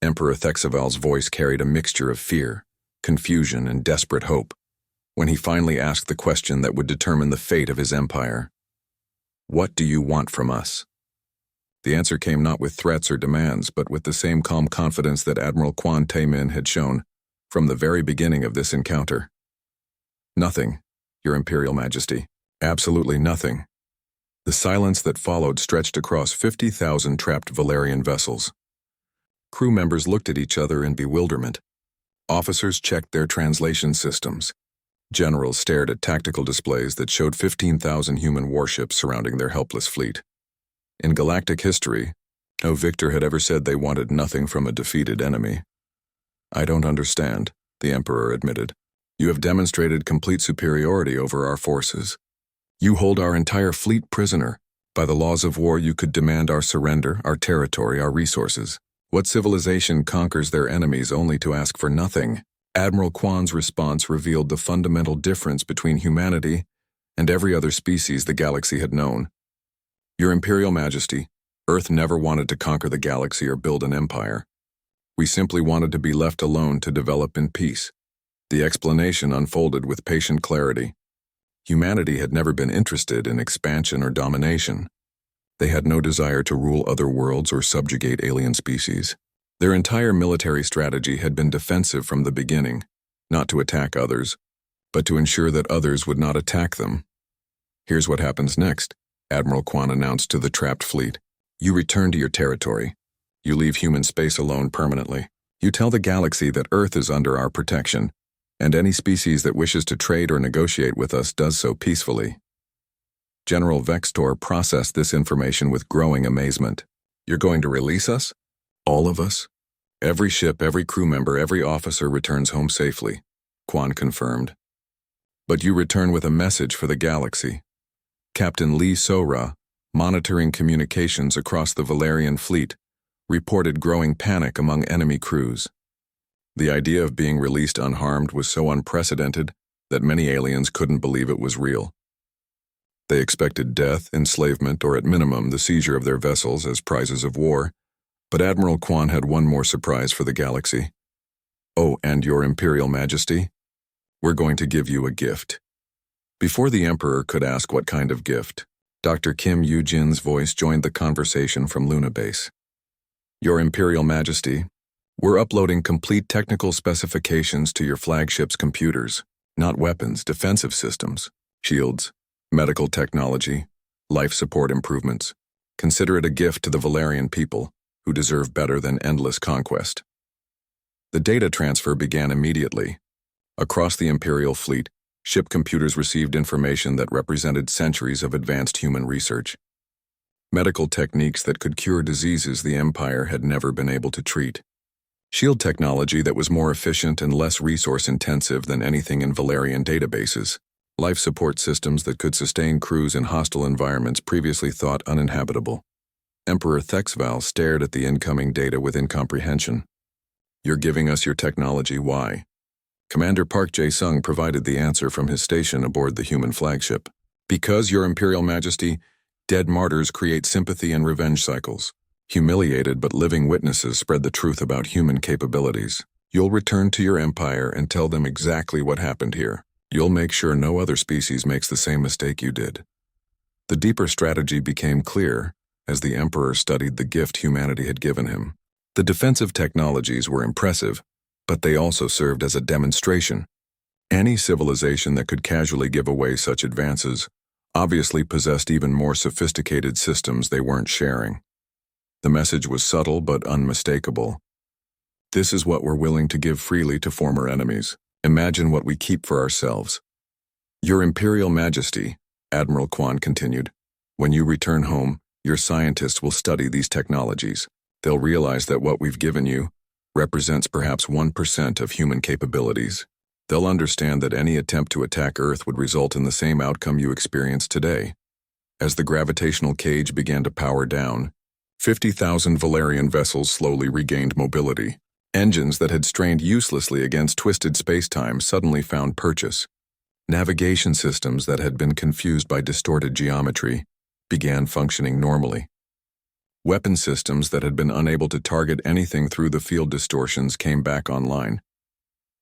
Emperor Thexaval's voice carried a mixture of fear, confusion, and desperate hope when he finally asked the question that would determine the fate of his empire. "What do you want from us?" The answer came not with threats or demands, but with the same calm confidence that Admiral Quan Tae-min had shown from the very beginning of this encounter. "Nothing, Your Imperial Majesty. Absolutely nothing." The silence that followed stretched across 50,000 trapped Valerian vessels. Crew members looked at each other in bewilderment. Officers checked their translation systems. Generals stared at tactical displays that showed 15,000 human warships surrounding their helpless fleet. In galactic history, no victor had ever said they wanted nothing from a defeated enemy. "I don't understand," the Emperor admitted. "You have demonstrated complete superiority over our forces. You hold our entire fleet prisoner. By the laws of war, you could demand our surrender, our territory, our resources. What civilization conquers their enemies only to ask for nothing?" Admiral Kwan's response revealed the fundamental difference between humanity and every other species the galaxy had known. "Your Imperial Majesty, Earth never wanted to conquer the galaxy or build an empire. We simply wanted to be left alone to develop in peace." The explanation unfolded with patient clarity. Humanity had never been interested in expansion or domination. They had no desire to rule other worlds or subjugate alien species. Their entire military strategy had been defensive from the beginning, not to attack others, but to ensure that others would not attack them. "Here's what happens next," Admiral Kwan announced to the trapped fleet. "You return to your territory. You leave human space alone permanently. You tell the galaxy that Earth is under our protection, and any species that wishes to trade or negotiate with us does so peacefully." General Vextor processed this information with growing amazement. "You're going to release us? All of us? Every ship, every crew member, every officer returns home safely," Kwan confirmed. "But you return with a message for the galaxy." Captain Lee Sora, monitoring communications across the Valerian fleet, reported growing panic among enemy crews. The idea of being released unharmed was so unprecedented that many aliens couldn't believe it was real. They expected death, enslavement, or at minimum the seizure of their vessels as prizes of war, but Admiral Kwan had one more surprise for the galaxy. "Oh, and Your Imperial Majesty, we're going to give you a gift." Before the Emperor could ask what kind of gift, Dr. Kim Yoo-jin's voice joined the conversation from Luna Base. "Your Imperial Majesty, we're uploading complete technical specifications to your flagship's computers, not weapons, defensive systems, shields, medical technology, life support improvements. Consider it a gift to the Valerian people, who deserve better than endless conquest." The data transfer began immediately. Across the Imperial fleet, ship computers received information that represented centuries of advanced human research. Medical techniques that could cure diseases the Empire had never been able to treat. Shield technology that was more efficient and less resource-intensive than anything in Valerian databases. Life support systems that could sustain crews in hostile environments previously thought uninhabitable. Emperor Thexval stared at the incoming data with incomprehension. "You're giving us your technology, why?" Commander Park Jae-sung provided the answer from his station aboard the human flagship. "Because, Your Imperial Majesty, dead martyrs create sympathy and revenge cycles. Humiliated but living witnesses spread the truth about human capabilities. You'll return to your empire and tell them exactly what happened here. You'll make sure no other species makes the same mistake you did." The deeper strategy became clear as the Emperor studied the gift humanity had given him. The defensive technologies were impressive, but they also served as a demonstration. Any civilization that could casually give away such advances obviously possessed even more sophisticated systems they weren't sharing. The message was subtle but unmistakable. "This is what we're willing to give freely to former enemies. Imagine what we keep for ourselves." "Your Imperial Majesty," Admiral Kwan continued, "when you return home, your scientists will study these technologies. They'll realize that what we've given you represents perhaps 1% of human capabilities. They'll understand that any attempt to attack Earth would result in the same outcome you experience today." As the gravitational cage began to power down, 50,000 Valerian vessels slowly regained mobility. Engines that had strained uselessly against twisted space-time suddenly found purchase. Navigation systems that had been confused by distorted geometry began functioning normally. Weapon systems that had been unable to target anything through the field distortions came back online,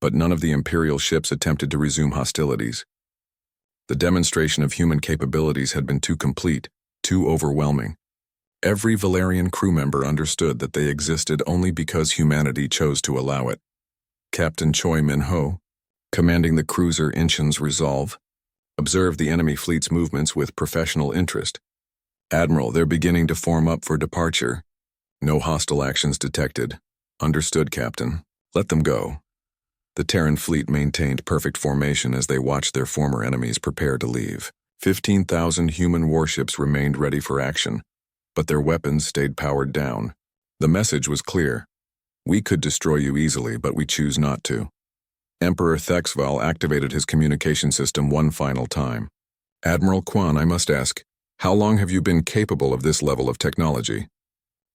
but none of the Imperial ships attempted to resume hostilities. The demonstration of human capabilities had been too complete, too overwhelming. Every Valerian crew member understood that they existed only because humanity chose to allow it. Captain Choi Min-ho, commanding the cruiser Incheon's Resolve, observed the enemy fleet's movements with professional interest. "Admiral, they're beginning to form up for departure. No hostile actions detected. Understood, Captain. Let them go." The Terran fleet maintained perfect formation as they watched their former enemies prepare to leave. 15,000 human warships remained ready for action, but their weapons stayed powered down. The message was clear. "We could destroy you easily, but we choose not to." Emperor Thexval activated his communication system one final time. "Admiral Kwan, I must ask, how long have you been capable of this level of technology?"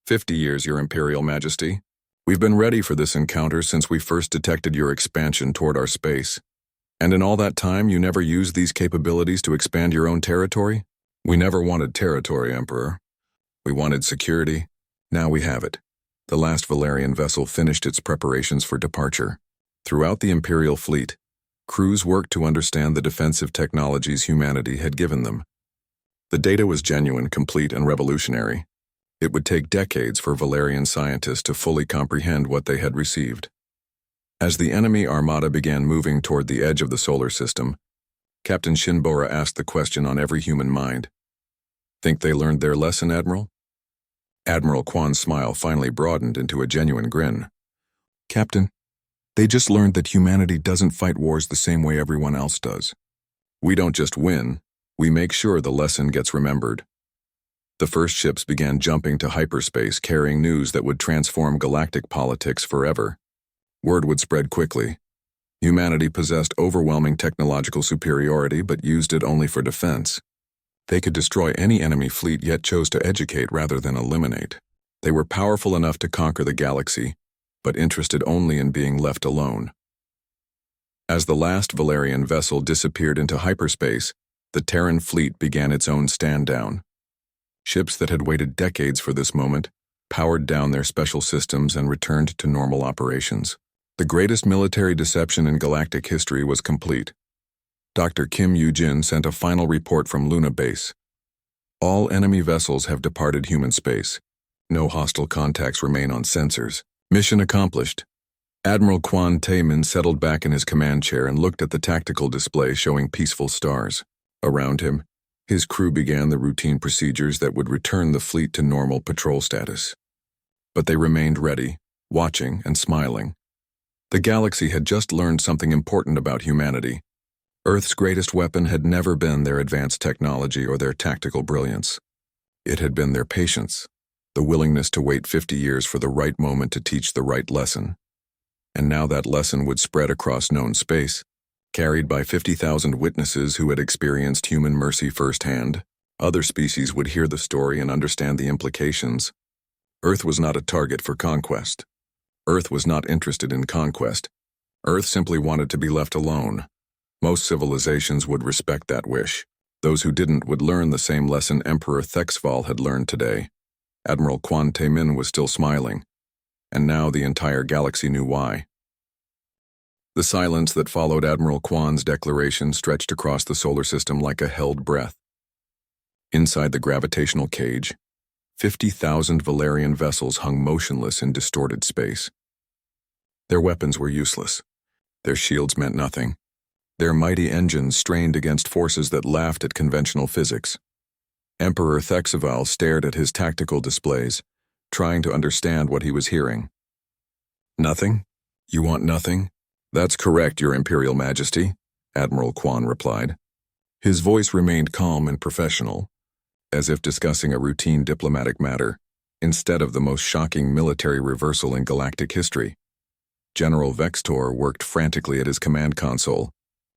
50 years, Your Imperial Majesty. We've been ready for this encounter since we first detected your expansion toward our space. And in all that time, you never used these capabilities to expand your own territory? We never wanted territory, Emperor. We wanted security. Now we have it. The last Valerian vessel finished its preparations for departure. Throughout the Imperial fleet, crews worked to understand the defensive technologies humanity had given them. The data was genuine, complete, and revolutionary. It would take decades for Valerian scientists to fully comprehend what they had received. As the enemy armada began moving toward the edge of the solar system, Captain Shinbora asked the question on every human mind. "Think they learned their lesson, Admiral?" Admiral Kwan's smile finally broadened into a genuine grin. "Captain, they just learned that humanity doesn't fight wars the same way everyone else does. We don't just win, we make sure the lesson gets remembered." The first ships began jumping to hyperspace, carrying news that would transform galactic politics forever. Word would spread quickly. Humanity possessed overwhelming technological superiority but used it only for defense. They could destroy any enemy fleet yet chose to educate rather than eliminate. They were powerful enough to conquer the galaxy, but interested only in being left alone. As the last Valerian vessel disappeared into hyperspace, the Terran fleet began its own stand-down. Ships that had waited decades for this moment powered down their special systems and returned to normal operations. The greatest military deception in galactic history was complete. Dr. Kim Yoo-jin sent a final report from Luna Base. "All enemy vessels have departed human space. No hostile contacts remain on sensors. Mission accomplished." Admiral Kwan Tae-min settled back in his command chair and looked at the tactical display showing peaceful stars. Around him, his crew began the routine procedures that would return the fleet to normal patrol status. But they remained ready, watching and smiling. The galaxy had just learned something important about humanity. Earth's greatest weapon had never been their advanced technology or their tactical brilliance. It had been their patience, the willingness to wait 50 years for the right moment to teach the right lesson. And now that lesson would spread across known space, carried by 50,000 witnesses who had experienced human mercy firsthand. Other species would hear the story and understand the implications. Earth was not a target for conquest. Earth was not interested in conquest. Earth simply wanted to be left alone. Most civilizations would respect that wish. Those who didn't would learn the same lesson Emperor Thexval had learned today. Admiral Kwan Tae-min was still smiling, and now the entire galaxy knew why. The silence that followed Admiral Kwan's declaration stretched across the solar system like a held breath. Inside the gravitational cage, 50,000 Valerian vessels hung motionless in distorted space. Their weapons were useless. Their shields meant nothing. Their mighty engines strained against forces that laughed at conventional physics. Emperor Thexval stared at his tactical displays, trying to understand what he was hearing. "Nothing? You want nothing?" "That's correct, Your Imperial Majesty," Admiral Kwan replied. His voice remained calm and professional, as if discussing a routine diplomatic matter, instead of the most shocking military reversal in galactic history. General Vextor worked frantically at his command console,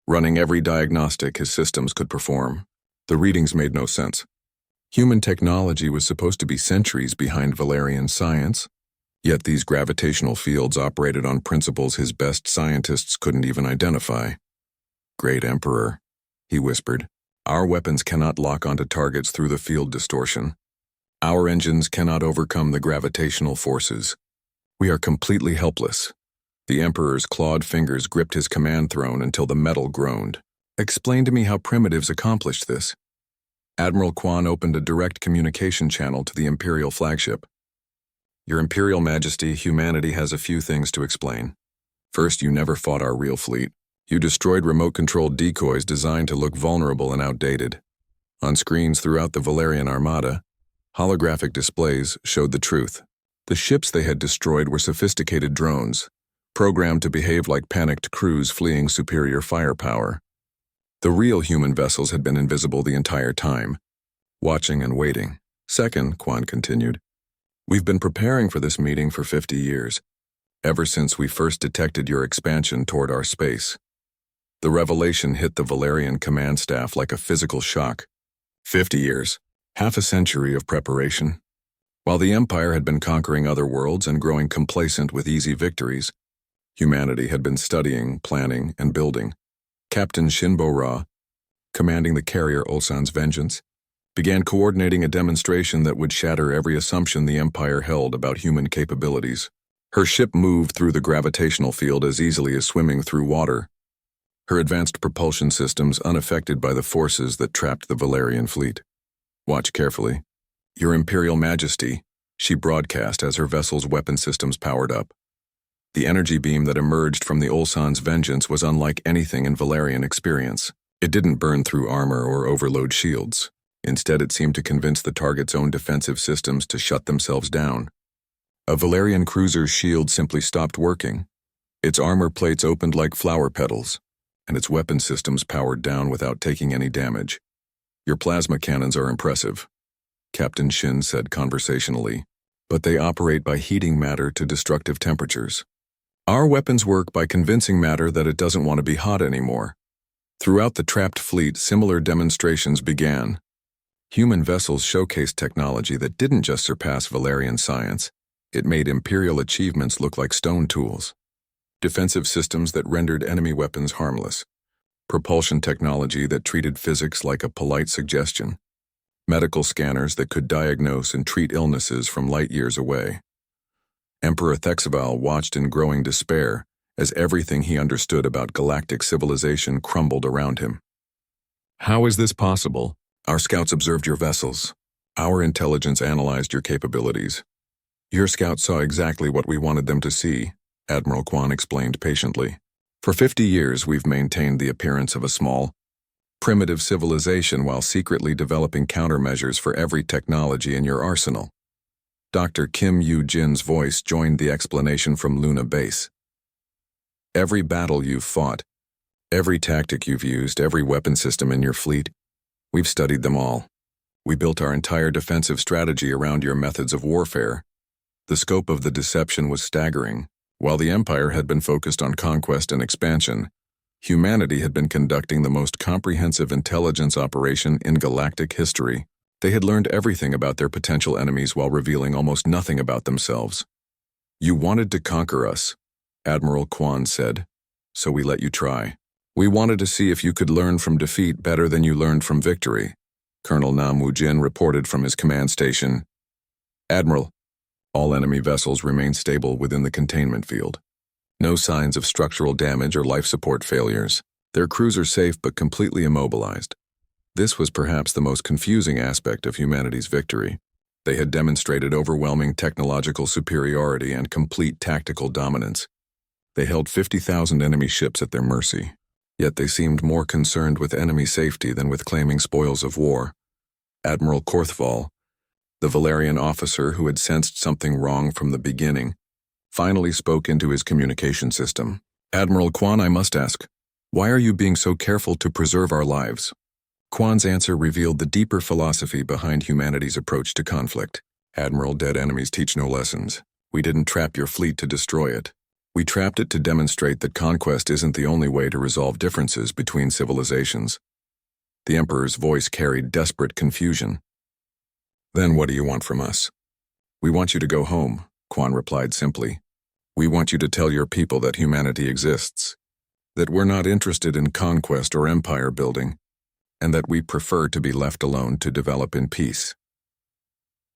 running every diagnostic his systems could perform. The readings made no sense. Human technology was supposed to be centuries behind Valerian science, yet these gravitational fields operated on principles his best scientists couldn't even identify. "Great Emperor," he whispered, "our weapons cannot lock onto targets through the field distortion. Our engines cannot overcome the gravitational forces. We are completely helpless. The Emperor's clawed fingers gripped his command throne until the metal groaned. Explain to me how primitives accomplished this. Admiral Quan opened a direct communication channel to the Imperial flagship. Your Imperial Majesty, humanity has a few things to explain. First, you never fought our real fleet. You destroyed remote-controlled decoys designed to look vulnerable and outdated. On screens throughout the Valerian Armada, holographic displays showed the truth. The ships they had destroyed were sophisticated drones, programmed to behave like panicked crews fleeing superior firepower. The real human vessels had been invisible the entire time, watching and waiting. Second, Quan continued, we've been preparing for this meeting for 50 years, ever since we first detected your expansion toward our space. The revelation hit the Valerian command staff like a physical shock. 50 years, half a century of preparation. While the Empire had been conquering other worlds and growing complacent with easy victories, humanity had been studying, planning, and building. Captain Shinbo Ra, commanding the carrier Ulsan's Vengeance, began coordinating a demonstration that would shatter every assumption the Empire held about human capabilities. Her ship moved through the gravitational field as easily as swimming through water, her advanced propulsion systems unaffected by the forces that trapped the Valerian fleet. Watch carefully. Your Imperial Majesty, she broadcast as her vessel's weapon systems powered up. The energy beam that emerged from the Ulsan's Vengeance was unlike anything in Valerian experience. It didn't burn through armor or overload shields. Instead, it seemed to convince the target's own defensive systems to shut themselves down. A Valerian cruiser's shield simply stopped working. Its armor plates opened like flower petals, and its weapon systems powered down without taking any damage. Your plasma cannons are impressive, Captain Shin said conversationally, but they operate by heating matter to destructive temperatures. Our weapons work by convincing matter that it doesn't want to be hot anymore. Throughout the trapped fleet, similar demonstrations began. Human vessels showcased technology that didn't just surpass Valerian science, it made Imperial achievements look like stone tools. Defensive systems that rendered enemy weapons harmless. Propulsion technology that treated physics like a polite suggestion. Medical scanners that could diagnose and treat illnesses from light years away. Emperor Thexaval watched in growing despair as everything he understood about galactic civilization crumbled around him. How is this possible? Our scouts observed your vessels. Our intelligence analyzed your capabilities. Your scouts saw exactly what we wanted them to see, Admiral Quan explained patiently. For 50 years, we've maintained the appearance of a small, primitive civilization while secretly developing countermeasures for every technology in your arsenal. Dr. Kim Yu-jin's voice joined the explanation from Luna Base. Every battle you've fought, every tactic you've used, every weapon system in your fleet, we've studied them all. We built our entire defensive strategy around your methods of warfare. The scope of the deception was staggering. While the Empire had been focused on conquest and expansion, humanity had been conducting the most comprehensive intelligence operation in galactic history. They had learned everything about their potential enemies while revealing almost nothing about themselves. You wanted to conquer us, Admiral Quan said, so we let you try. We wanted to see if you could learn from defeat better than you learned from victory, Colonel Nam Woo-jin reported from his command station. Admiral, all enemy vessels remain stable within the containment field. No signs of structural damage or life support failures. Their crews are safe but completely immobilized. This was perhaps the most confusing aspect of humanity's victory. They had demonstrated overwhelming technological superiority and complete tactical dominance. They held 50,000 enemy ships at their mercy. Yet they seemed more concerned with enemy safety than with claiming spoils of war. Admiral Korthval, the Valerian officer who had sensed something wrong from the beginning, finally spoke into his communication system. Admiral Quan, I must ask, why are you being so careful to preserve our lives? Quan's answer revealed the deeper philosophy behind humanity's approach to conflict. Admiral, dead enemies teach no lessons. We didn't trap your fleet to destroy it. We trapped it to demonstrate that conquest isn't the only way to resolve differences between civilizations. The Emperor's voice carried desperate confusion. Then what do you want from us? We want you to go home, Quan replied simply. We want you to tell your people that humanity exists, that we're not interested in conquest or empire building, and that we prefer to be left alone to develop in peace.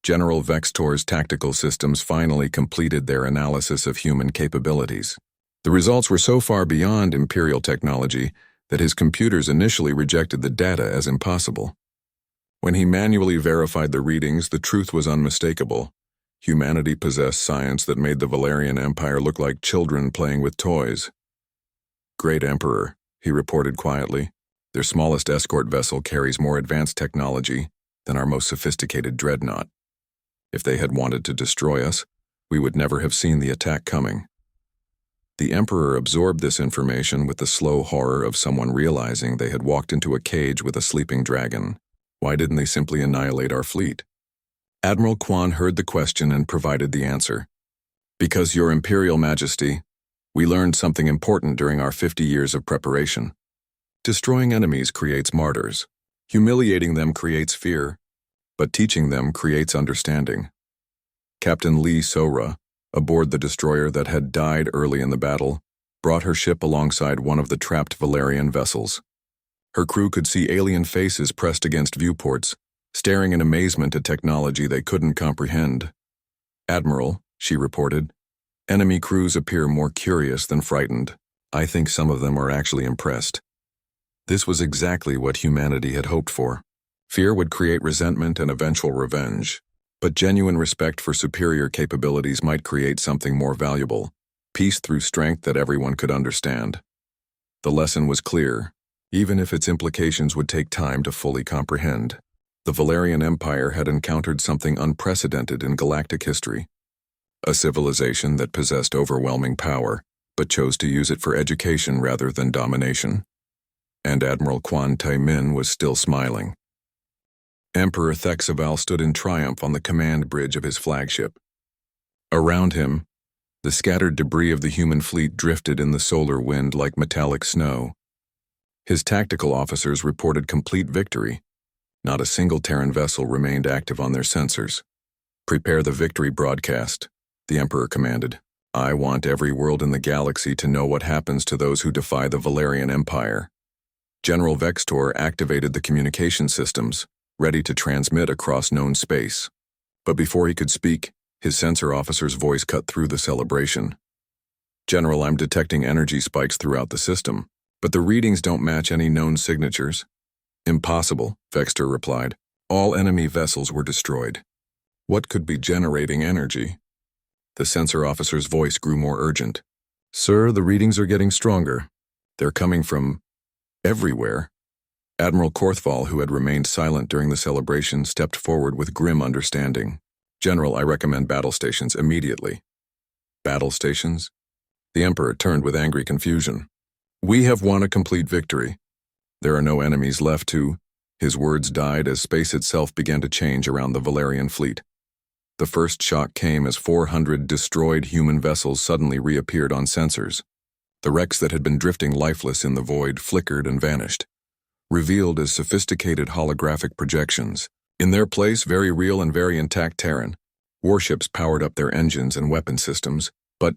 General Vextor's tactical systems finally completed their analysis of human capabilities. The results were so far beyond Imperial technology that his computers initially rejected the data as impossible. When he manually verified the readings, the truth was unmistakable. Humanity possessed science that made the Valerian Empire look like children playing with toys. "Great Emperor," he reported quietly, "their smallest escort vessel carries more advanced technology than our most sophisticated dreadnought. If they had wanted to destroy us, we would never have seen the attack coming." The Emperor absorbed this information with the slow horror of someone realizing they had walked into a cage with a sleeping dragon. Why didn't they simply annihilate our fleet? Admiral Quan heard the question and provided the answer. "Because, Your Imperial Majesty, we learned something important during our 50 years of preparation. Destroying enemies creates martyrs. Humiliating them creates fear, but teaching them creates understanding." Captain Lee Sora, aboard the destroyer that had died early in the battle, brought her ship alongside one of the trapped Valerian vessels. Her crew could see alien faces pressed against viewports, staring in amazement at technology they couldn't comprehend. "Admiral," she reported, "enemy crews appear more curious than frightened. I think some of them are actually impressed." This was exactly what humanity had hoped for. Fear would create resentment and eventual revenge, but genuine respect for superior capabilities might create something more valuable, peace through strength that everyone could understand. The lesson was clear, even if its implications would take time to fully comprehend. The Valerian Empire had encountered something unprecedented in galactic history. A civilization that possessed overwhelming power, but chose to use it for education rather than domination. And Admiral Quan Tai Min was still smiling. Emperor Thexaval stood in triumph on the command bridge of his flagship. Around him, the scattered debris of the human fleet drifted in the solar wind like metallic snow. His tactical officers reported complete victory. Not a single Terran vessel remained active on their sensors. "Prepare the victory broadcast," the Emperor commanded. "I want every world in the galaxy to know what happens to those who defy the Valerian Empire." General Vextor activated the communication systems, ready to transmit across known space. But before he could speak, his sensor officer's voice cut through the celebration. "General, I'm detecting energy spikes throughout the system, but the readings don't match any known signatures." "Impossible," Vextor replied. "All enemy vessels were destroyed. What could be generating energy?" The sensor officer's voice grew more urgent. "Sir, the readings are getting stronger. They're coming from everywhere." Admiral Korthval, who had remained silent during the celebration, stepped forward with grim understanding. "General, I recommend battle stations immediately." "Battle stations?" The Emperor turned with angry confusion. "We have won a complete victory. There are no enemies left to—" His words died as space itself began to change around the Valerian fleet. The first shock came as 400 destroyed human vessels suddenly reappeared on sensors. The wrecks that had been drifting lifeless in the void flickered and vanished, revealed as sophisticated holographic projections. In their place, very real and very intact Terran. Warships powered up their engines and weapon systems, but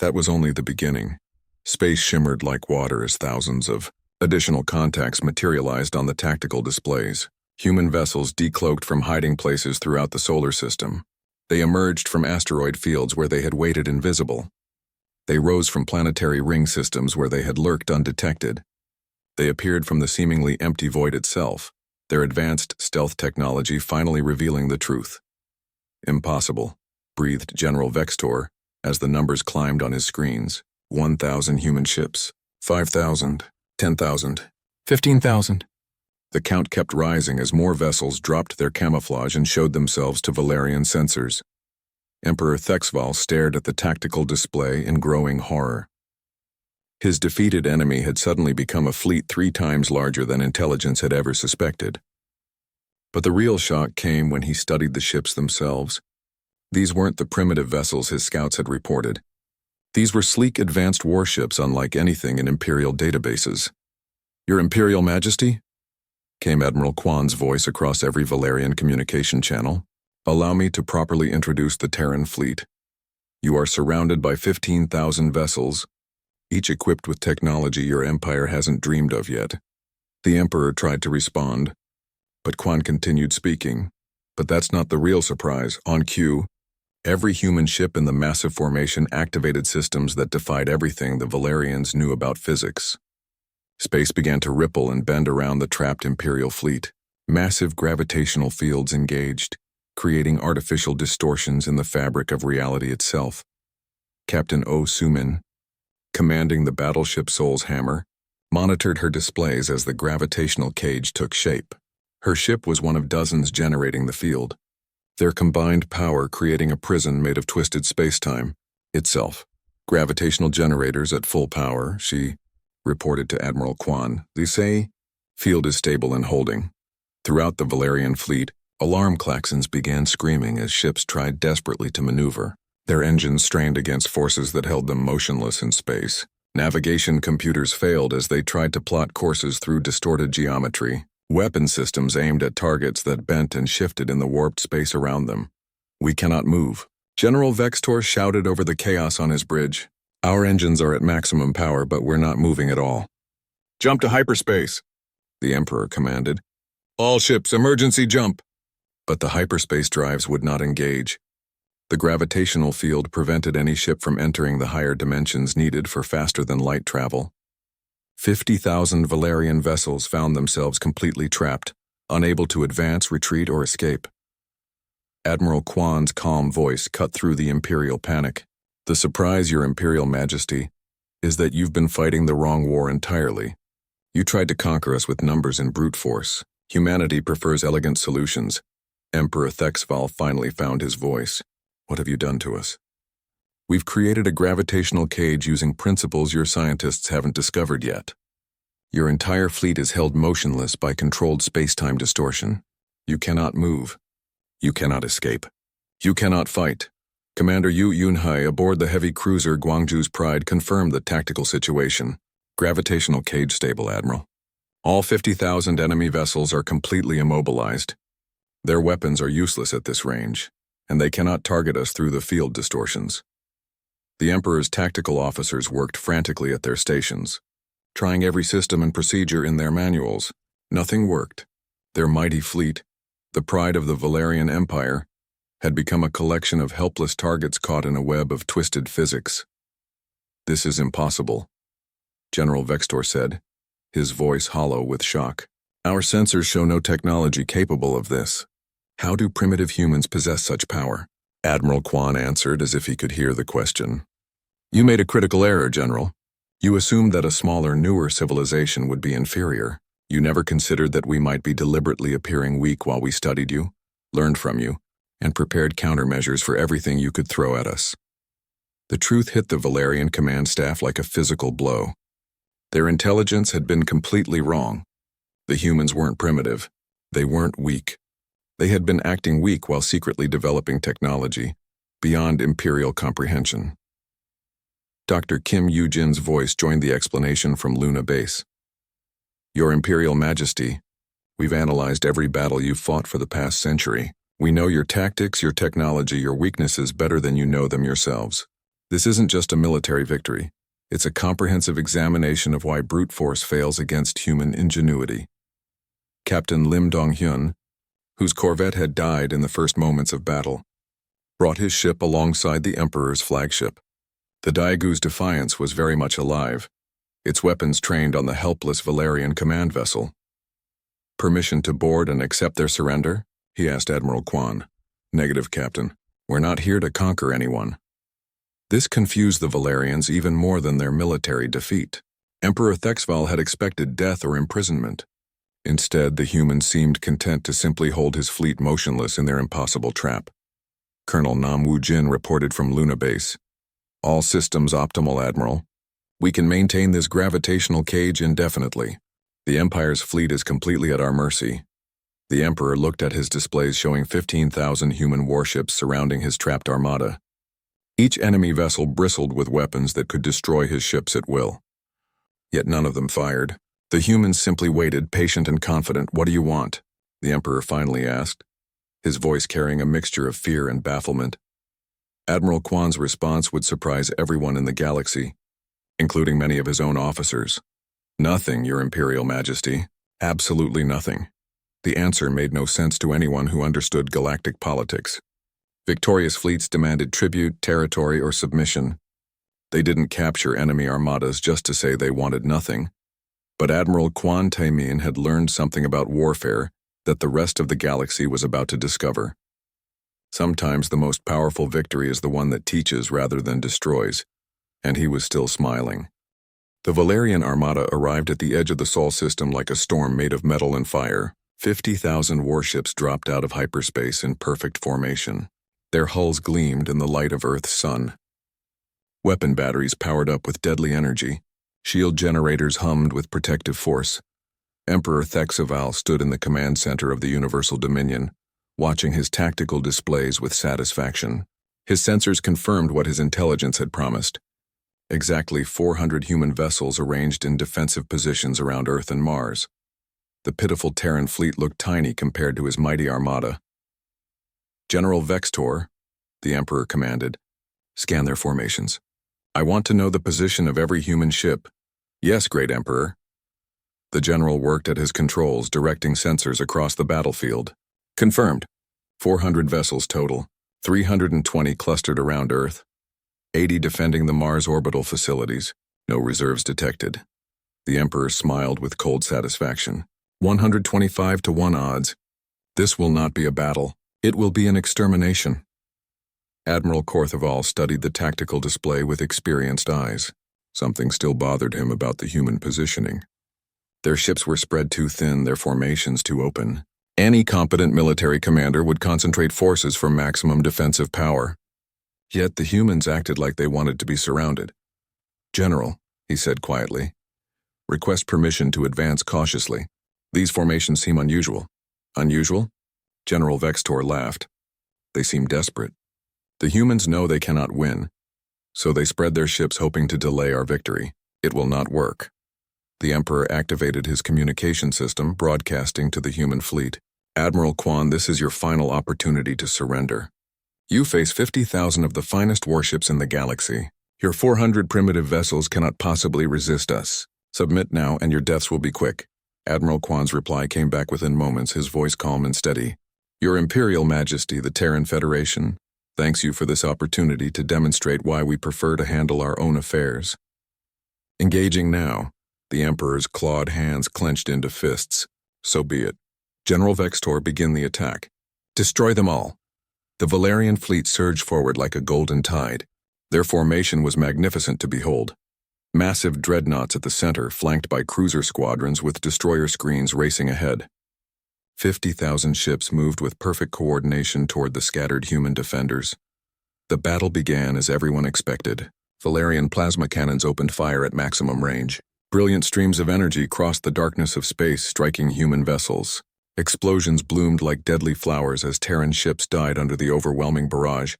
that was only the beginning. Space shimmered like water as thousands of additional contacts materialized on the tactical displays. Human vessels decloaked from hiding places throughout the solar system. They emerged from asteroid fields where they had waited invisible. They rose from planetary ring systems where they had lurked undetected. They appeared from the seemingly empty void itself, their advanced stealth technology finally revealing the truth. "Impossible," breathed General Vextor as the numbers climbed on his screens. 1,000 human ships, 5,000, 10,000, 15,000. The count kept rising as more vessels dropped their camouflage and showed themselves to Valerian sensors. Emperor Thexval stared at the tactical display in growing horror. His defeated enemy had suddenly become a fleet 3 times larger than intelligence had ever suspected. But the real shock came when he studied the ships themselves. These weren't the primitive vessels his scouts had reported. These were sleek, advanced warships unlike anything in Imperial databases. "Your Imperial Majesty?" came Admiral Quan's voice across every Valerian communication channel. "Allow me to properly introduce the Terran fleet. You are surrounded by 15,000 vessels, each equipped with technology your empire hasn't dreamed of yet." The Emperor tried to respond, but Quan continued speaking. But that's not the real surprise. On cue, every human ship in the massive formation activated systems that defied everything the Valerians knew about physics. Space began to ripple and bend around the trapped Imperial fleet. Massive gravitational fields engaged, creating artificial distortions in the fabric of reality itself. Captain Oh Sumin, commanding the battleship Soul's Hammer, monitored her displays as the gravitational cage took shape. Her ship was one of dozens generating the field, their combined power creating a prison made of twisted spacetime itself. Gravitational generators at full power, she reported to Admiral Kwan. They say, field is stable and holding. Throughout the Valerian fleet, alarm klaxons began screaming as ships tried desperately to maneuver. Their engines strained against forces that held them motionless in space. Navigation computers failed as they tried to plot courses through distorted geometry. Weapon systems aimed at targets that bent and shifted in the warped space around them. We cannot move. General Vextor shouted over the chaos on his bridge. Our engines are at maximum power, but we're not moving at all. Jump to hyperspace, the Emperor commanded. All ships, emergency jump. But the hyperspace drives would not engage. The gravitational field prevented any ship from entering the higher dimensions needed for faster-than-light travel. 50,000 Valerian vessels found themselves completely trapped, unable to advance, retreat, or escape. Admiral Kwan's calm voice cut through the Imperial panic. The surprise, Your Imperial Majesty, is that you've been fighting the wrong war entirely. You tried to conquer us with numbers and brute force. Humanity prefers elegant solutions. Emperor Thexval finally found his voice. What have you done to us? We've created a gravitational cage using principles your scientists haven't discovered yet. Your entire fleet is held motionless by controlled space-time distortion. You cannot move. You cannot escape. You cannot fight. Commander Yu Yunhai aboard the heavy cruiser Guangzhou's Pride confirmed the tactical situation. Gravitational cage stable, Admiral. All 50,000 enemy vessels are completely immobilized. Their weapons are useless at this range, and they cannot target us through the field distortions. The Emperor's tactical officers worked frantically at their stations, trying every system and procedure in their manuals. Nothing worked. Their mighty fleet, the pride of the Valerian Empire, had become a collection of helpless targets caught in a web of twisted physics. This is impossible, General Vextor said, his voice hollow with shock. Our sensors show no technology capable of this. How do primitive humans possess such power? Admiral Kwan answered as if he could hear the question. You made a critical error, General. You assumed that a smaller, newer civilization would be inferior. You never considered that we might be deliberately appearing weak while we studied you, learned from you, and prepared countermeasures for everything you could throw at us. The truth hit the Valerian command staff like a physical blow. Their intelligence had been completely wrong. The humans weren't primitive. They weren't weak. They had been acting weak while secretly developing technology, beyond Imperial comprehension. Dr. Kim Yoo-jin's voice joined the explanation from Luna Base. Your Imperial Majesty, we've analyzed every battle you've fought for the past century. We know your tactics, your technology, your weaknesses better than you know them yourselves. This isn't just a military victory. It's a comprehensive examination of why brute force fails against human ingenuity. Captain Lim Dong-hyun, whose corvette had died in the first moments of battle, brought his ship alongside the Emperor's flagship. The Daigu's Defiance was very much alive, its weapons trained on the helpless Valerian command vessel. Permission to board and accept their surrender? He asked Admiral Kwan. Negative, Captain. We're not here to conquer anyone. This confused the Valerians even more than their military defeat. Emperor Thexval had expected death or imprisonment. Instead, the humans seemed content to simply hold his fleet motionless in their impossible trap. Colonel Nam Woo-jin reported from Luna Base. All systems optimal, Admiral. We can maintain this gravitational cage indefinitely. The Empire's fleet is completely at our mercy. The Emperor looked at his displays showing 15,000 human warships surrounding his trapped armada. Each enemy vessel bristled with weapons that could destroy his ships at will. Yet none of them fired. The humans simply waited, patient and confident. What do you want? The Emperor finally asked, his voice carrying a mixture of fear and bafflement. Admiral Kwan's response would surprise everyone in the galaxy, including many of his own officers. Nothing, Your Imperial Majesty. Absolutely nothing. The answer made no sense to anyone who understood galactic politics. Victorious fleets demanded tribute, territory, or submission. They didn't capture enemy armadas just to say they wanted nothing. But Admiral Quan Taimin had learned something about warfare that the rest of the galaxy was about to discover. Sometimes the most powerful victory is the one that teaches rather than destroys, and he was still smiling. The Valerian armada arrived at the edge of the Sol system like a storm made of metal and fire. 50,000 warships dropped out of hyperspace in perfect formation. Their hulls gleamed in the light of Earth's sun. Weapon batteries powered up with deadly energy. Shield generators hummed with protective force. Emperor Thexaval stood in the command center of the Universal Dominion, watching his tactical displays with satisfaction. His sensors confirmed what his intelligence had promised. Exactly 400 human vessels arranged in defensive positions around Earth and Mars. The pitiful Terran fleet looked tiny compared to his mighty armada. General Vextor, the Emperor commanded, scan their formations. I want to know the position of every human ship. Yes, Great Emperor. The general worked at his controls, directing sensors across the battlefield. Confirmed. 400 vessels total, 320 clustered around Earth, 80 defending the Mars orbital facilities, no reserves detected. The Emperor smiled with cold satisfaction. 125 to 1 odds. This will not be a battle. It will be an extermination. Admiral Korthaval studied the tactical display with experienced eyes. Something still bothered him about the human positioning. Their ships were spread too thin, their formations too open. Any competent military commander would concentrate forces for maximum defensive power. Yet the humans acted like they wanted to be surrounded. General, he said quietly, request permission to advance cautiously. These formations seem unusual. Unusual? General Vextor laughed. They seem desperate. The humans know they cannot win, so they spread their ships hoping to delay our victory. It will not work. The Emperor activated his communication system, broadcasting to the human fleet. Admiral Quan, this is your final opportunity to surrender. You face 50,000 of the finest warships in the galaxy. Your 400 primitive vessels cannot possibly resist us. Submit now and your deaths will be quick. Admiral Quan's reply came back within moments, his voice calm and steady. Your Imperial Majesty, the Terran Federation, thanks you for this opportunity to demonstrate why we prefer to handle our own affairs. Engaging now, the Emperor's clawed hands clenched into fists. So be it. General Vextor, begin the attack. Destroy them all. The Valerian fleet surged forward like a golden tide. Their formation was magnificent to behold. Massive dreadnoughts at the center, flanked by cruiser squadrons with destroyer screens racing ahead. 50,000 ships moved with perfect coordination toward the scattered human defenders. The battle began as everyone expected. Valerian plasma cannons opened fire at maximum range. Brilliant streams of energy crossed the darkness of space, striking human vessels. Explosions bloomed like deadly flowers as Terran ships died under the overwhelming barrage.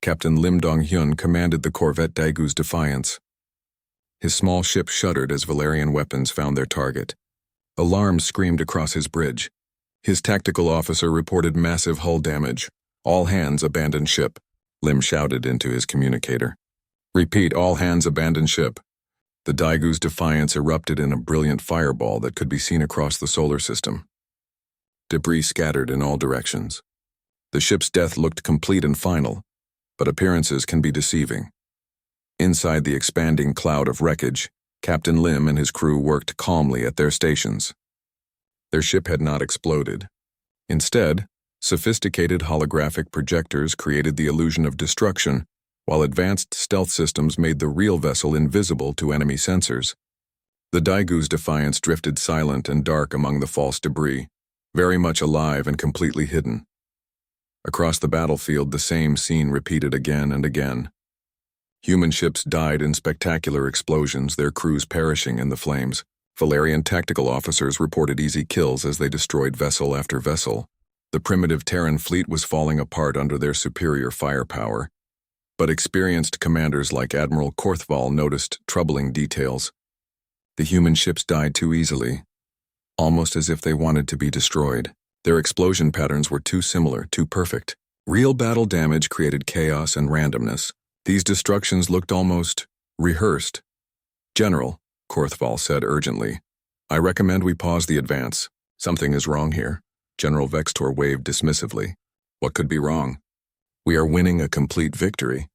Captain Lim Dong-hyun commanded the corvette Daigu's Defiance. His small ship shuddered as Valerian weapons found their target. Alarms screamed across his bridge. His tactical officer reported massive hull damage. All hands abandon ship, Lim shouted into his communicator. Repeat, all hands abandon ship. The Daigu's Defiance erupted in a brilliant fireball that could be seen across the solar system. Debris scattered in all directions. The ship's death looked complete and final, but appearances can be deceiving. Inside the expanding cloud of wreckage, Captain Lim and his crew worked calmly at their stations. Their ship had not exploded. Instead, sophisticated holographic projectors created the illusion of destruction, while advanced stealth systems made the real vessel invisible to enemy sensors. The Daigu's Defiance drifted silent and dark among the false debris, very much alive and completely hidden. Across the battlefield, the same scene repeated again and again. Human ships died in spectacular explosions, their crews perishing in the flames. Valerian tactical officers reported easy kills as they destroyed vessel after vessel. The primitive Terran fleet was falling apart under their superior firepower. But experienced commanders like Admiral Korthval noticed troubling details. The human ships died too easily, almost as if they wanted to be destroyed. Their explosion patterns were too similar, too perfect. Real battle damage created chaos and randomness. These destructions looked almost rehearsed. General, Korthval said urgently, I recommend we pause the advance. Something is wrong here. General Vextor waved dismissively. What could be wrong? We are winning a complete victory.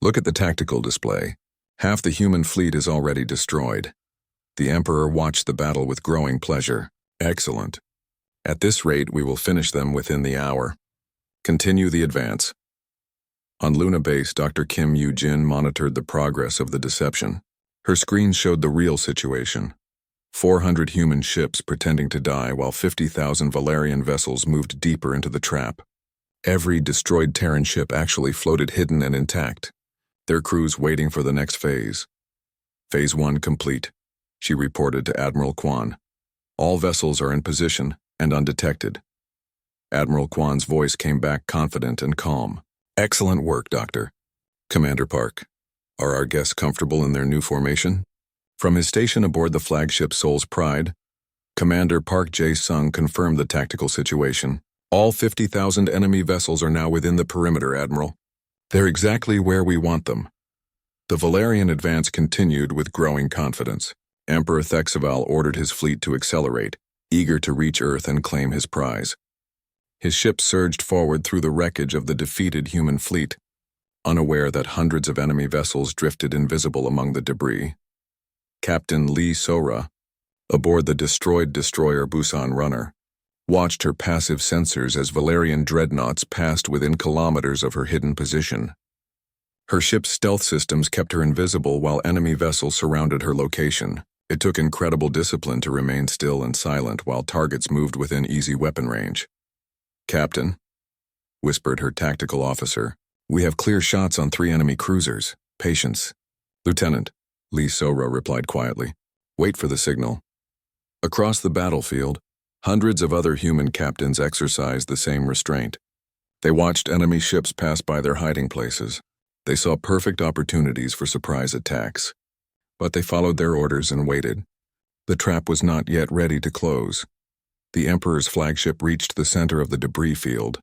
Look at the tactical display. Half the human fleet is already destroyed. The Emperor watched the battle with growing pleasure. Excellent. At this rate, we will finish them within the hour. Continue the advance. On Luna Base, Dr. Kim Yu-jin monitored the progress of the deception. Her screen showed the real situation. 400 human ships pretending to die while 50,000 Valerian vessels moved deeper into the trap. Every destroyed Terran ship actually floated hidden and intact, their crews waiting for the next phase. Phase 1 complete, she reported to Admiral Kwan. All vessels are in position and undetected. Admiral Kwan's voice came back confident and calm. Excellent work, Doctor. Commander Park, are our guests comfortable in their new formation? From his station aboard the flagship Soul's Pride, Commander Park Jae-sung confirmed the tactical situation. All 50,000 enemy vessels are now within the perimeter, Admiral. They're exactly where we want them. The Valerian advance continued with growing confidence. Emperor Thexaval ordered his fleet to accelerate, eager to reach Earth and claim his prize. His ships surged forward through the wreckage of the defeated human fleet, unaware that hundreds of enemy vessels drifted invisible among the debris. Captain Lee Sora, aboard the destroyed destroyer Busan Runner, watched her passive sensors as Valerian dreadnoughts passed within kilometers of her hidden position. Her ship's stealth systems kept her invisible while enemy vessels surrounded her location. It took incredible discipline to remain still and silent while targets moved within easy weapon range. Captain, whispered her tactical officer, we have clear shots on 3 enemy cruisers. Patience. Lieutenant, Lee Sora replied quietly. Wait for the signal. Across the battlefield, hundreds of other human captains exercised the same restraint. They watched enemy ships pass by their hiding places. They saw perfect opportunities for surprise attacks. But they followed their orders and waited. The trap was not yet ready to close. The Emperor's flagship reached the center of the debris field.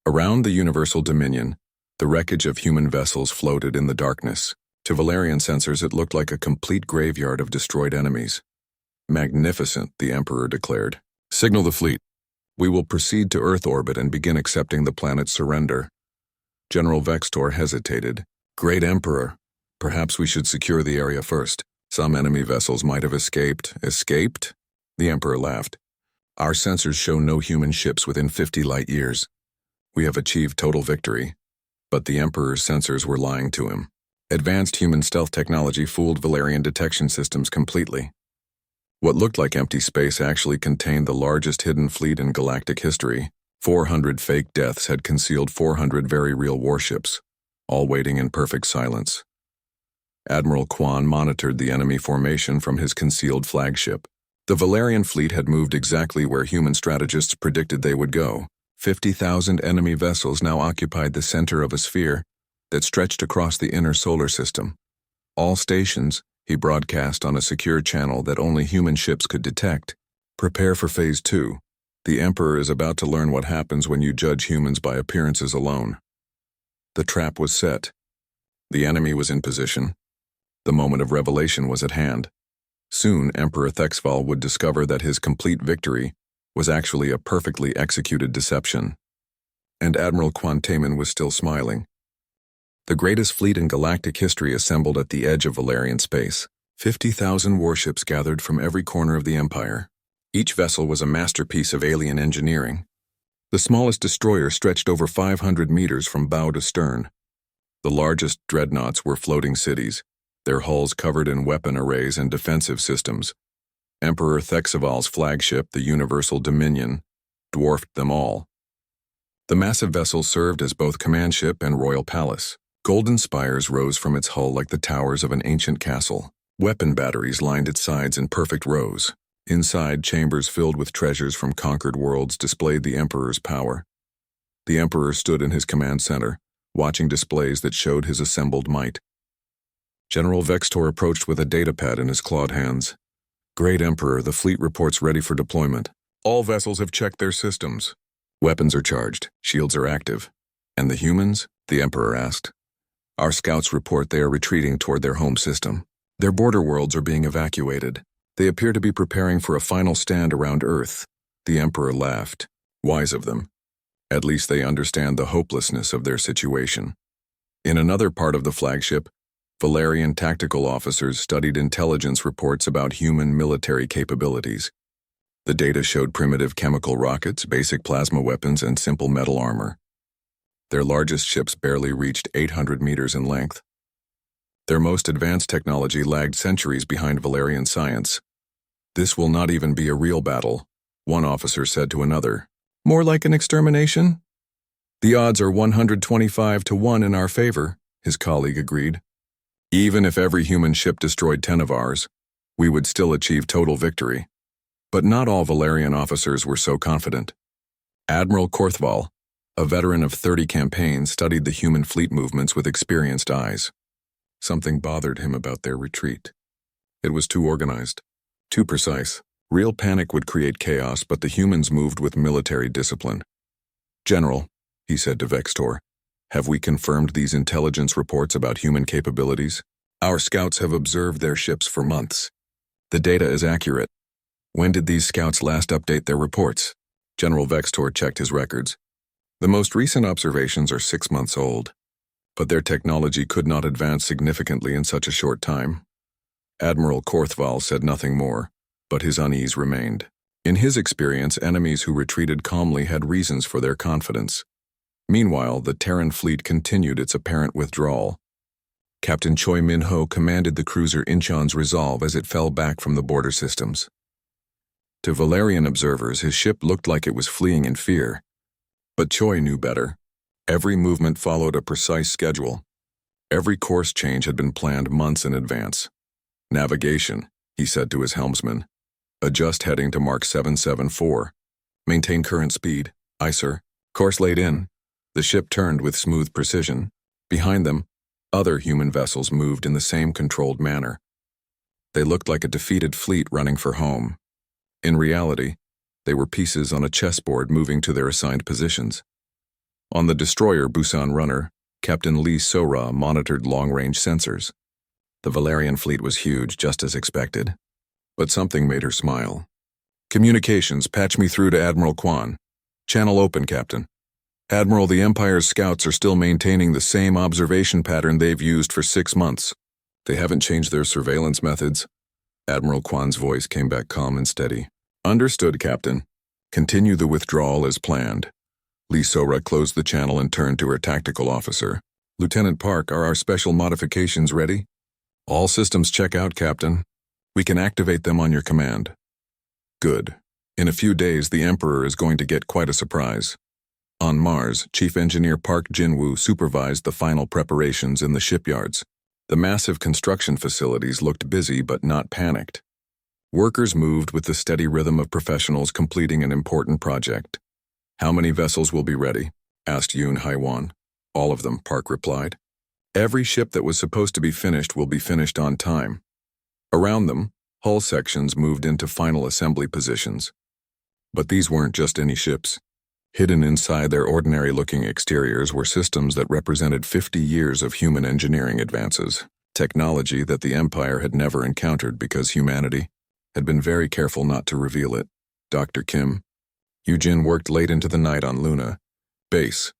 Around the Universal Dominion, the wreckage of human vessels floated in the darkness. To Valerian sensors, it looked like a complete graveyard of destroyed enemies. Magnificent, the Emperor declared. Signal the fleet. We will proceed to Earth orbit and begin accepting the planet's surrender. General Vextor hesitated. Great Emperor, perhaps we should secure the area first. Some enemy vessels might have escaped. Escaped? The Emperor laughed. Our sensors show no human ships within 50 light years. We have achieved total victory. But the Emperor's sensors were lying to him. Advanced human stealth technology fooled Valerian detection systems completely. What looked like empty space actually contained the largest hidden fleet in galactic history. 400 fake deaths had concealed 400 very real warships, all waiting in perfect silence. Admiral Kwan monitored the enemy formation from his concealed flagship. The Valerian fleet had moved exactly where human strategists predicted they would go. 50,000 enemy vessels now occupied the center of a sphere that stretched across the inner solar system. All stations, he broadcast on a secure channel that only human ships could detect. Prepare for Phase 2. The Emperor is about to learn what happens when you judge humans by appearances alone. The trap was set. The enemy was in position. The moment of revelation was at hand. Soon, Emperor Thexval would discover that his complete victory was actually a perfectly executed deception. And Admiral Quantamen was still smiling. The greatest fleet in galactic history assembled at the edge of Valerian space. 50,000 warships gathered from every corner of the Empire. Each vessel was a masterpiece of alien engineering. The smallest destroyer stretched over 500 meters from bow to stern. The largest dreadnoughts were floating cities, their hulls covered in weapon arrays and defensive systems. Emperor Thexaval's flagship, the Universal Dominion, dwarfed them all. The massive vessel served as both command ship and royal palace. Golden spires rose from its hull like the towers of an ancient castle. Weapon batteries lined its sides in perfect rows. Inside, chambers filled with treasures from conquered worlds displayed the Emperor's power. The Emperor stood in his command center, watching displays that showed his assembled might. General Vextor approached with a datapad in his clawed hands. Great Emperor, the fleet reports ready for deployment. All vessels have checked their systems. Weapons are charged, shields are active. And the humans? The Emperor asked. Our scouts report they are retreating toward their home system. Their border worlds are being evacuated. They appear to be preparing for a final stand around Earth. The Emperor laughed. Wise of them. At least they understand the hopelessness of their situation. In another part of the flagship, Valerian tactical officers studied intelligence reports about human military capabilities. The data showed primitive chemical rockets, basic plasma weapons, and simple metal armor. Their largest ships barely reached 800 meters in length. Their most advanced technology lagged centuries behind Valerian science. "This will not even be a real battle," one officer said to another. "More like an extermination?" "The odds are 125 to 1 in our favor," his colleague agreed. "Even if every human ship destroyed 10 of ours, we would still achieve total victory." But not all Valerian officers were so confident. Admiral Korthval, a veteran of 30 campaigns, studied the human fleet movements with experienced eyes. Something bothered him about their retreat. It was too organized, too precise. Real panic would create chaos, but the humans moved with military discipline. "General," he said to Vextor, "have we confirmed these intelligence reports about human capabilities? Our scouts have observed their ships for months. The data is accurate. When did these scouts last update their reports?" General Vextor checked his records. "The most recent observations are 6 months old, but their technology could not advance significantly in such a short time." Admiral Korthval said nothing more, but his unease remained. In his experience, enemies who retreated calmly had reasons for their confidence. Meanwhile, the Terran fleet continued its apparent withdrawal. Captain Choi Min-ho commanded the cruiser Incheon's resolve as it fell back from the border systems. To Valerian observers, his ship looked like it was fleeing in fear. But Choi knew better. Every movement followed a precise schedule. Every course change had been planned months in advance. "Navigation," he said to his helmsman. "Adjust heading to Mark 774. Maintain current speed." "Aye, sir." Course laid in. The ship turned with smooth precision. Behind them, other human vessels moved in the same controlled manner. They looked like a defeated fleet running for home. In reality, they were pieces on a chessboard moving to their assigned positions. On the destroyer Busan Runner, Captain Lee So-ra monitored long-range sensors. The Valerian fleet was huge, just as expected. But something made her smile. "Communications, patch me through to Admiral Kwan." "Channel open, Captain." "Admiral, the Empire's scouts are still maintaining the same observation pattern they've used for 6 months. They haven't changed their surveillance methods." Admiral Kwan's voice came back calm and steady. "Understood, Captain. Continue the withdrawal as planned." Lee So-ra closed the channel and turned to her tactical officer. "Lieutenant Park, are our special modifications ready?" "All systems check out, Captain. We can activate them on your command." "Good. In a few days, the Emperor is going to get quite a surprise." On Mars, Chief Engineer Park Jin-woo supervised the final preparations in the shipyards. The massive construction facilities looked busy but not panicked. Workers moved with the steady rhythm of professionals completing an important project. "How many vessels will be ready?" asked Yoon Haiwan. "All of them," Park replied. "Every ship that was supposed to be finished will be finished on time." Around them, hull sections moved into final assembly positions. But these weren't just any ships. Hidden inside their ordinary-looking exteriors were systems that represented 50 years of human engineering advances, technology that the Empire had never encountered because humanity had been very careful not to reveal it. Dr. Kim. Eugene worked late into the night on Luna Base.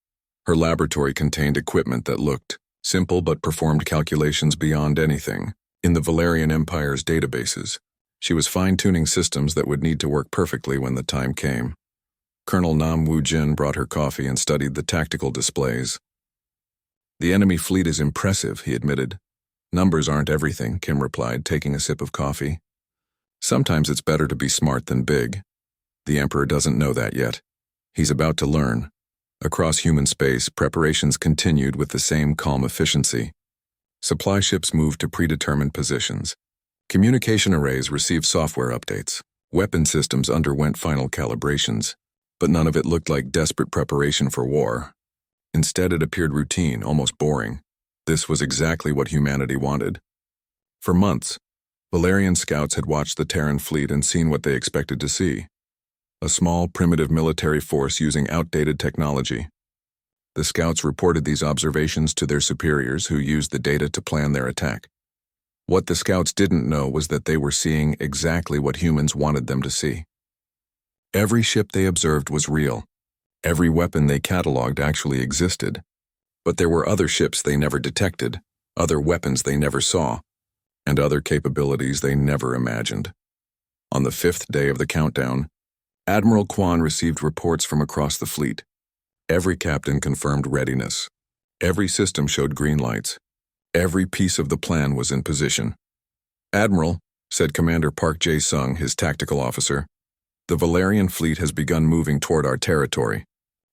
Her laboratory contained equipment that looked simple but performed calculations beyond anything in the Valerian Empire's databases. She was fine-tuning systems that would need to work perfectly when the time came. Colonel Nam Woo-jin brought her coffee and studied the tactical displays. "The enemy fleet is impressive," he admitted. "Numbers aren't everything," Kim replied, taking a sip of coffee. "Sometimes it's better to be smart than big. The Emperor doesn't know that yet. He's about to learn." Across human space, preparations continued with the same calm efficiency. Supply ships moved to predetermined positions. Communication arrays received software updates. Weapon systems underwent final calibrations. But none of it looked like desperate preparation for war. Instead, it appeared routine, almost boring. This was exactly what humanity wanted. For months, Valerian scouts had watched the Terran fleet and seen what they expected to see. A small, primitive military force using outdated technology. The scouts reported these observations to their superiors, who used the data to plan their attack. What the scouts didn't know was that they were seeing exactly what humans wanted them to see. Every ship they observed was real. Every weapon they cataloged actually existed. But there were other ships they never detected, other weapons they never saw, and other capabilities they never imagined. On the 5th day of the countdown, Admiral Kwan received reports from across the fleet. Every captain confirmed readiness. Every system showed green lights. Every piece of the plan was in position. "Admiral," said Commander Park Jae-sung, his tactical officer, "the Valerian fleet has begun moving toward our territory.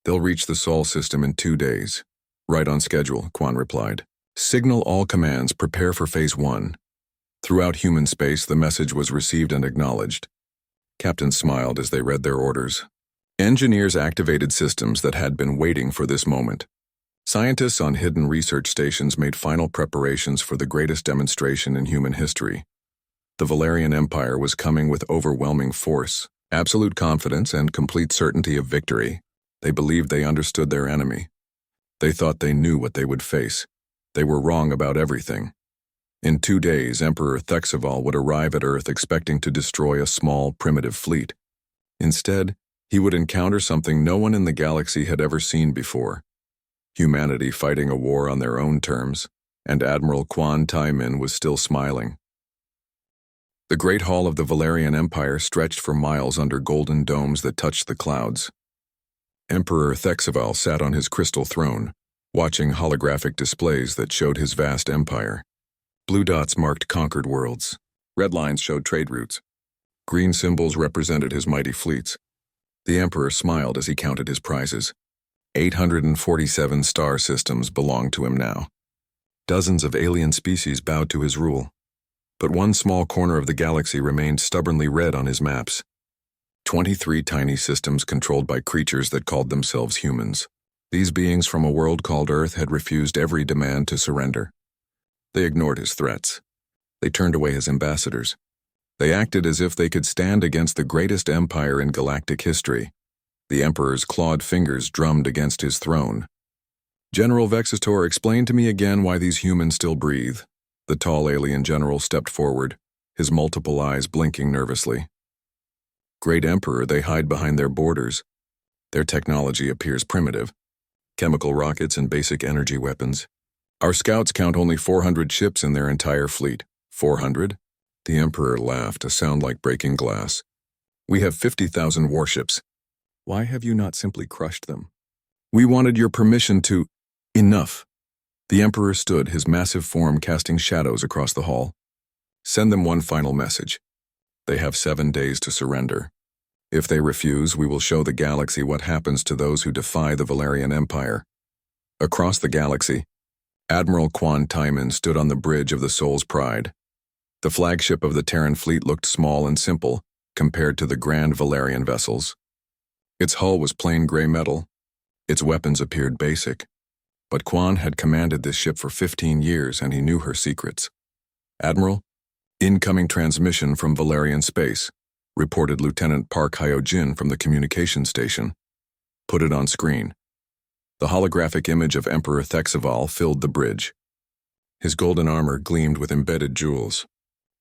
They'll reach the Sol system in 2 days. Right on schedule," Kwan replied. "Signal all commands, prepare for Phase 1. Throughout human space, the message was received and acknowledged. Captains smiled as they read their orders. Engineers activated systems that had been waiting for this moment. Scientists on hidden research stations made final preparations for the greatest demonstration in human history. The Valerian Empire was coming with overwhelming force, absolute confidence, and complete certainty of victory. They believed they understood their enemy. They thought they knew what they would face. They were wrong about everything. In 2 days, Emperor Thexaval would arrive at Earth expecting to destroy a small, primitive fleet. Instead, he would encounter something no one in the galaxy had ever seen before. Humanity fighting a war on their own terms, and Admiral Kwan Tai-min was still smiling. The Great Hall of the Valerian Empire stretched for miles under golden domes that touched the clouds. Emperor Thexaval sat on his crystal throne, watching holographic displays that showed his vast empire. Blue dots marked conquered worlds. Red lines showed trade routes. Green symbols represented his mighty fleets. The Emperor smiled as he counted his prizes. 847 star systems belonged to him now. Dozens of alien species bowed to his rule. But one small corner of the galaxy remained stubbornly red on his maps. 23 tiny systems controlled by creatures that called themselves humans. These beings from a world called Earth had refused every demand to surrender. They ignored his threats. They turned away his ambassadors. They acted as if they could stand against the greatest empire in galactic history. The Emperor's clawed fingers drummed against his throne. "General Vexator, explain to me again why these humans still breathe." The tall alien general stepped forward, his multiple eyes blinking nervously. "Great Emperor, they hide behind their borders. Their technology appears primitive. Chemical rockets and basic energy weapons. Our scouts count only 400 ships in their entire fleet." 400? The Emperor laughed, a sound like breaking glass. "We have 50,000 warships. Why have you not simply crushed them? We wanted your permission to—" "Enough." The Emperor stood, his massive form casting shadows across the hall. "Send them one final message. They have 7 days to surrender. If they refuse, we will show the galaxy what happens to those who defy the Valerian Empire." Across the galaxy, Admiral Kwan Tai-min stood on the bridge of the Soul's Pride. The flagship of the Terran fleet looked small and simple compared to the grand Valerian vessels. Its hull was plain gray metal. Its weapons appeared basic. But Kwan had commanded this ship for 15 years and he knew her secrets. "Admiral, incoming transmission from Valerian space," reported Lieutenant Park Hyo-jin from the communication station. "Put it on screen." The holographic image of Emperor Thexaval filled the bridge. His golden armor gleamed with embedded jewels.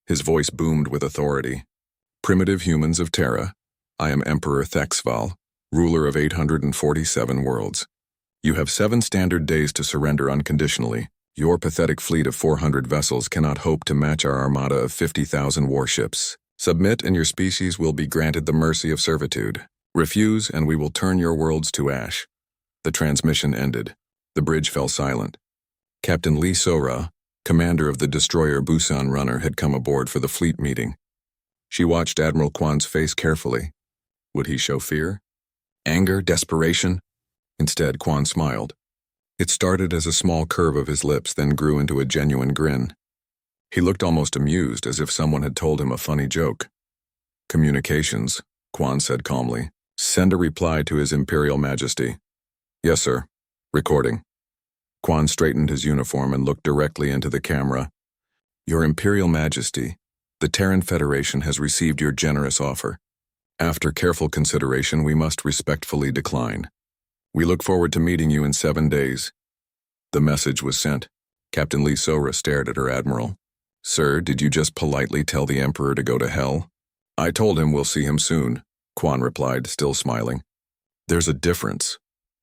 His voice boomed with authority. "Primitive humans of Terra, I am Emperor Thexaval, ruler of 847 worlds. You have 7 standard days to surrender unconditionally. Your pathetic fleet of 400 vessels cannot hope to match our armada of 50,000 warships. Submit and your species will be granted the mercy of servitude. Refuse and we will turn your worlds to ash." The transmission ended. The bridge fell silent. Captain Lee So-ra, commander of the destroyer Busan Runner, had come aboard for the fleet meeting. She watched Admiral Kwan's face carefully. Would he show fear? Anger? Desperation? Instead, Kwan smiled. It started as a small curve of his lips, then grew into a genuine grin. He looked almost amused, as if someone had told him a funny joke. "Communications," Kwan said calmly. "Send a reply to His Imperial Majesty." "Yes, sir. Recording." Kwan straightened his uniform and looked directly into the camera. "Your Imperial Majesty, the Terran Federation has received your generous offer. After careful consideration, we must respectfully decline. We look forward to meeting you in 7 days." The message was sent. Captain Lee So-ra stared at her admiral. "Sir, did you just politely tell the Emperor to go to hell?" "I told him we'll see him soon." Quan replied, still smiling. There's a difference.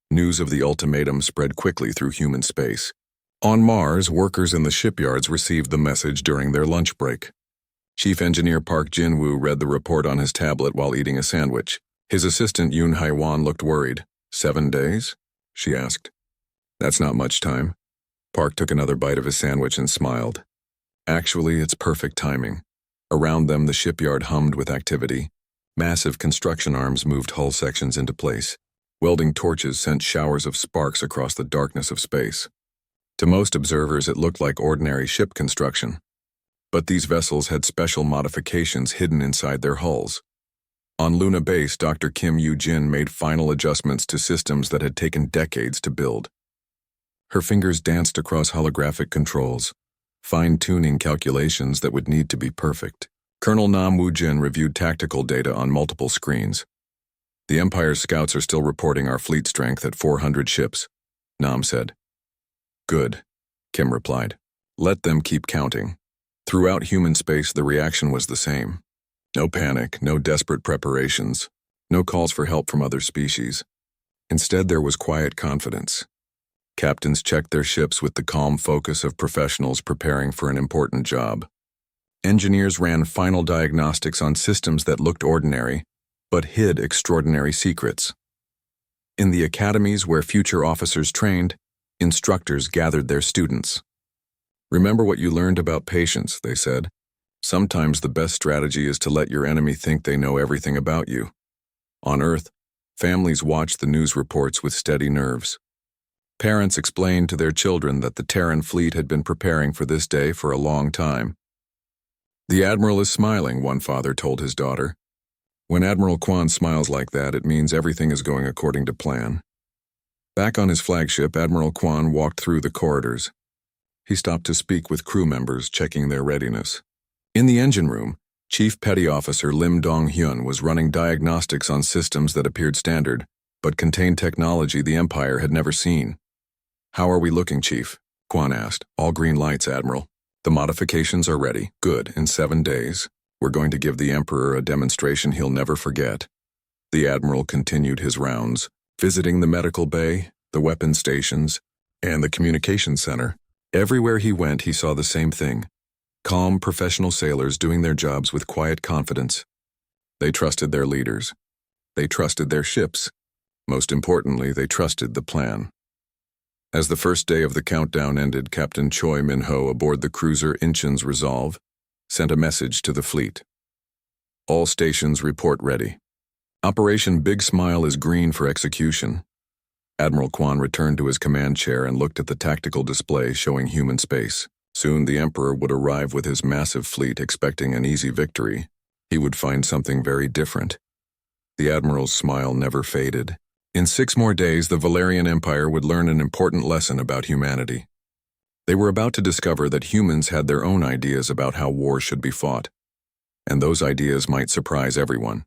News of the ultimatum spread quickly through human space. On Mars, workers in the shipyards received the message during their lunch break. Chief Engineer Park Jin-woo read the report on his tablet while eating a sandwich. His assistant Yoon Hai-wan looked worried. 7 days? She asked. That's not much time. Park took another bite of his sandwich and smiled. Actually, it's perfect timing. Around them, the shipyard hummed with activity. Massive construction arms moved hull sections into place. Welding torches sent showers of sparks across the darkness of space. To most observers, it looked like ordinary ship construction. But these vessels had special modifications hidden inside their hulls. On Luna Base, Dr. Kim Yoo-jin made final adjustments to systems that had taken decades to build. Her fingers danced across holographic controls, fine-tuning calculations that would need to be perfect. Colonel Nam Woo-jin reviewed tactical data on multiple screens. The Empire's scouts are still reporting our fleet strength at 400 ships, Nam said. Good, Kim replied. Let them keep counting. Throughout human space, the reaction was the same. No panic, no desperate preparations, no calls for help from other species. Instead, there was quiet confidence. Captains checked their ships with the calm focus of professionals preparing for an important job. Engineers ran final diagnostics on systems that looked ordinary, but hid extraordinary secrets. In the academies where future officers trained, instructors gathered their students. Remember what you learned about patience, they said. Sometimes the best strategy is to let your enemy think they know everything about you. On Earth, families watched the news reports with steady nerves. Parents explained to their children that the Terran fleet had been preparing for this day for a long time. The Admiral is smiling, one father told his daughter. When Admiral Kwan smiles like that, it means everything is going according to plan. Back on his flagship, Admiral Kwan walked through the corridors. He stopped to speak with crew members, checking their readiness. In the engine room, Chief Petty Officer Lim Dong-hyun was running diagnostics on systems that appeared standard, but contained technology the Empire had never seen. How are we looking, Chief? Kwan asked. All green lights, Admiral. The modifications are ready. Good. In 7 days, we're going to give the Emperor a demonstration he'll never forget. The Admiral continued his rounds, visiting the medical bay, the weapons stations, and the communications center. Everywhere he went, he saw the same thing. Calm, professional sailors doing their jobs with quiet confidence. They trusted their leaders. They trusted their ships. Most importantly, they trusted the plan. As the first day of the countdown ended, Captain Choi Min-ho aboard the cruiser Incheon's Resolve sent a message to the fleet. All stations report ready. Operation Big Smile is green for execution. Admiral Kwan returned to his command chair and looked at the tactical display showing human space. Soon the Emperor would arrive with his massive fleet expecting an easy victory. He would find something very different. The Admiral's smile never faded. In 6 more days, the Valerian Empire would learn an important lesson about humanity. They were about to discover that humans had their own ideas about how war should be fought. And those ideas might surprise everyone.